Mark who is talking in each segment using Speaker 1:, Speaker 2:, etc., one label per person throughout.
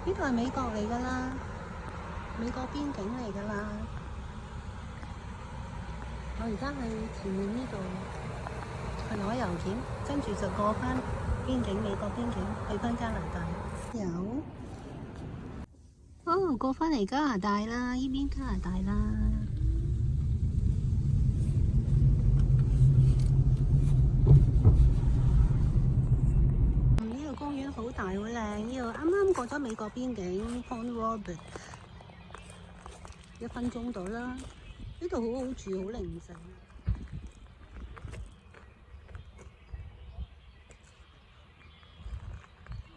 Speaker 1: 呢度係美國嚟㗎啦，美國邊境嚟㗎啦。我而家去前面呢度去攞郵件，跟住就過返邊境，美國邊境去返加拿大。有哦，過返嚟加拿大啦，呢邊加拿大啦。呢個公園好大好靚，呢度啱啱過咗美國邊境 Port Robert， 1分鐘到啦。呢度好好住，好寧靜，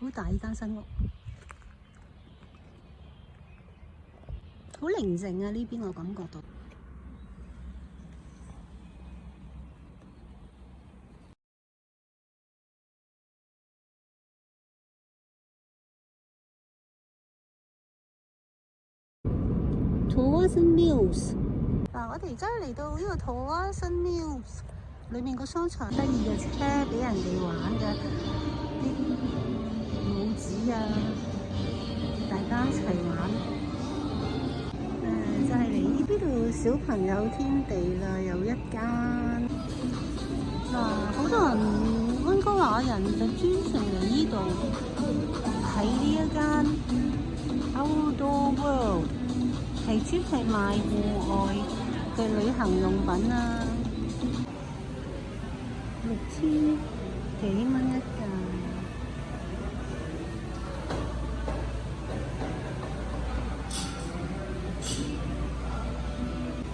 Speaker 1: 好大呢間新屋，好寧靜啊！呢邊我感覺到。Tsawwassen Mills， 我哋而家嚟到呢個 Tsawwassen Mills， 裏面個商場得意嘅車俾人哋玩嘅，啲帽子啊，大家一齊玩。就係嚟呢度小朋友天地啦，有一間。好多人溫哥華人就專程嚟呢度睇呢一間 Outdoor World。係專係賣戶外嘅旅行用品啊，6000幾蚊一架。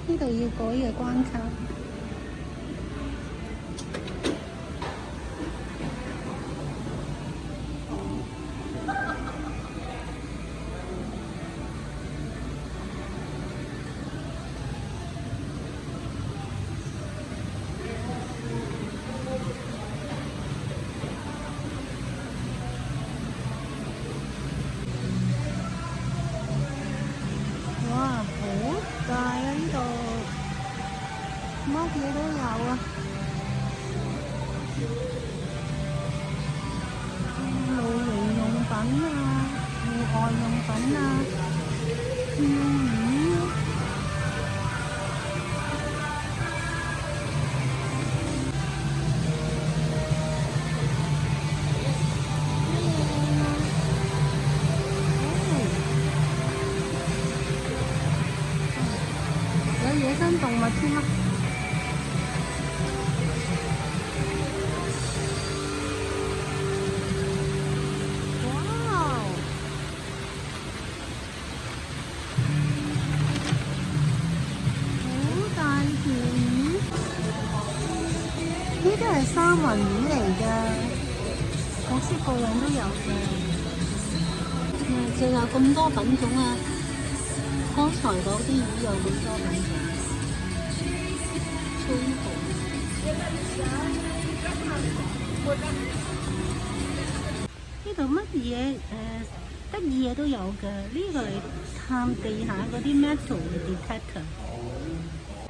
Speaker 1: 呢度要過呢個關卡。大啊！呢度乜嘢都有啊，露營用品啊，戶外用品啊，釣魚。野生動物添啊！哇！好大條魚，呢啲係三文魚嚟㗎，各式各樣都有嘅。仲有咁多品種啊！剛才嗰啲魚有咁多品種。呢度乜嘢得意嘢都有嘅，呢個係探地下嗰啲 metal 嘅 detector，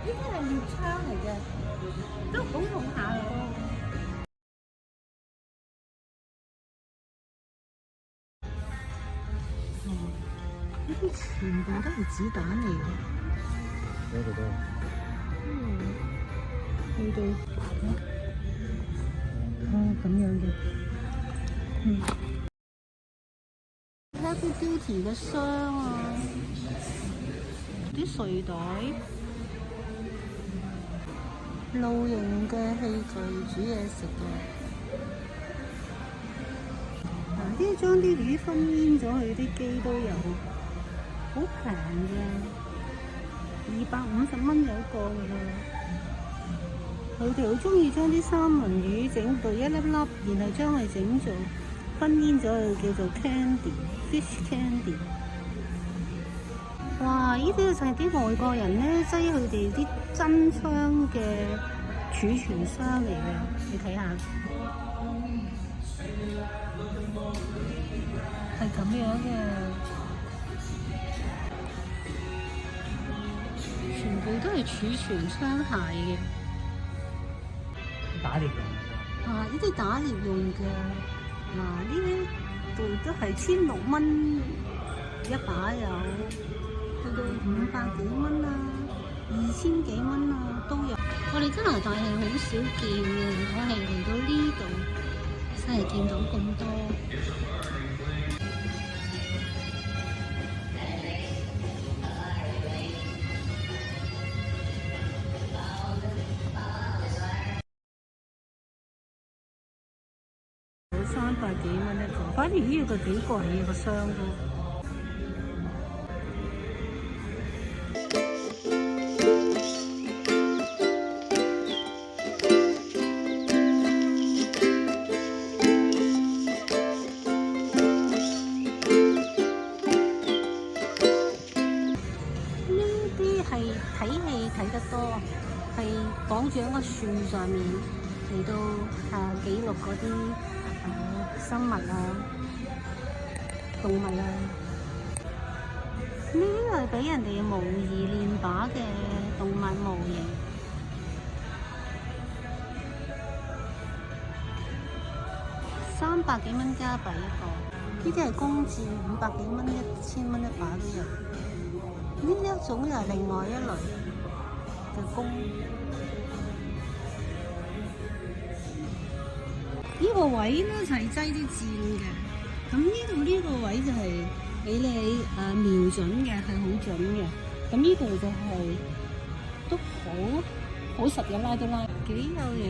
Speaker 1: 呢啲係獵槍嚟嘅，都好重下嘅都。呢啲全部都係子彈嚟嘅。去到咁樣嘅，Heavy Duty 嘅箱啊，啲睡袋，露營嘅器具，煮嘢食嘅。呢將啲魚分煙咗去啲機都有，好平嘅，250蚊有一個㗎啦。佢哋好中意將啲三文魚整到一粒粒，然後將佢整做分煙咗，叫做 fish candy。哇！呢啲就係啲外國人咧擠佢哋啲真槍嘅儲存箱嚟嘅，你睇下，係咁樣嘅，全部都係儲存槍械嘅。
Speaker 2: 打獵用
Speaker 1: 呢啲打獵用嘅，呢啲度都係1600蚊一把有去到500幾蚊啊，2000幾蚊啊都有。我哋加拿大係好少見嘅，我係嚟到呢度真係見到咁多。300幾蚊一個，反而呢個幾貴啊個箱都。呢啲係睇戲睇得多，係綁住喺個樹上面嚟到記錄嗰啲生物啊、動物啊。呢啲係俾人哋模擬練靶嘅動物模型。300幾蚊加幣一個，呢啲係公字，500幾蚊、1000蚊一把都有。呢一種又係另外一類嘅公。呢個位咧就係擠啲箭嘅，咁呢度呢個位就係俾你瞄準嘅，係好準嘅。咁呢度就係都好實嘅，拉都拉，幾有型。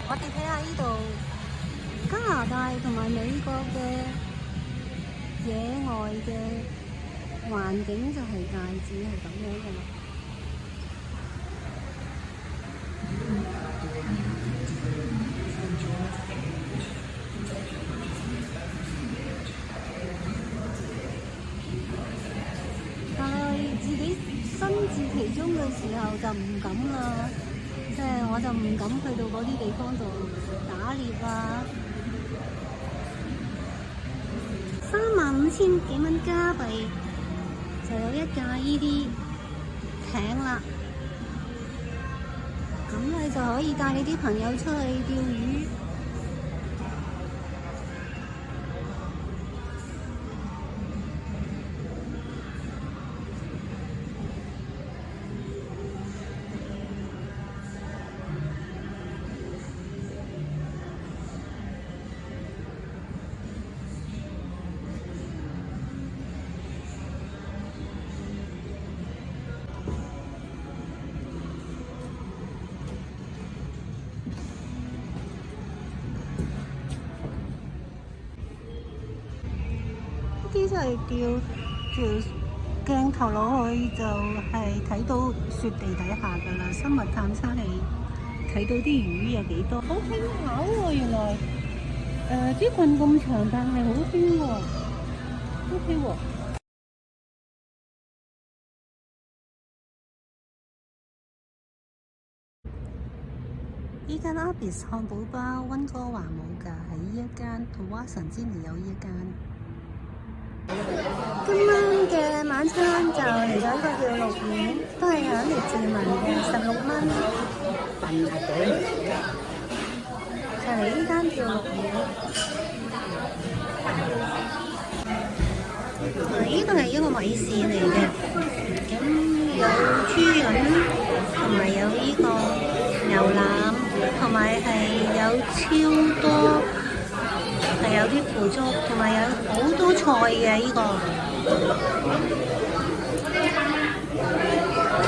Speaker 1: 我哋睇下呢度加拿大同埋美國嘅野外嘅環境就係大致係咁樣嘅啦。但係自己身處其中嘅時候就唔敢啦。即係我就唔敢去到嗰啲地方度打獵啊！35000幾蚊加幣就有一架依啲艇啦，咁你就可以帶你啲朋友出去釣魚。啲就係叫鏡頭落去就係睇到雪地底下㗎啦，生物探測器睇到啲魚有幾多，好輕巧喎！原來啲棍咁長，但係好輕喎，OK喎。依間 Arby's 漢堡包溫哥華冇㗎，係呢一間，同華神之年有呢一間。今晚嘅晚餐就嚟咗一個叫綠苑，都係響列治文嘅16蚊。就嚟呢間叫綠苑。呢個係一個米線嚟嘅，咁有豬膶，同埋有呢個牛腩，同埋係有超多。係有啲腐竹，同埋有好多菜嘅呢個。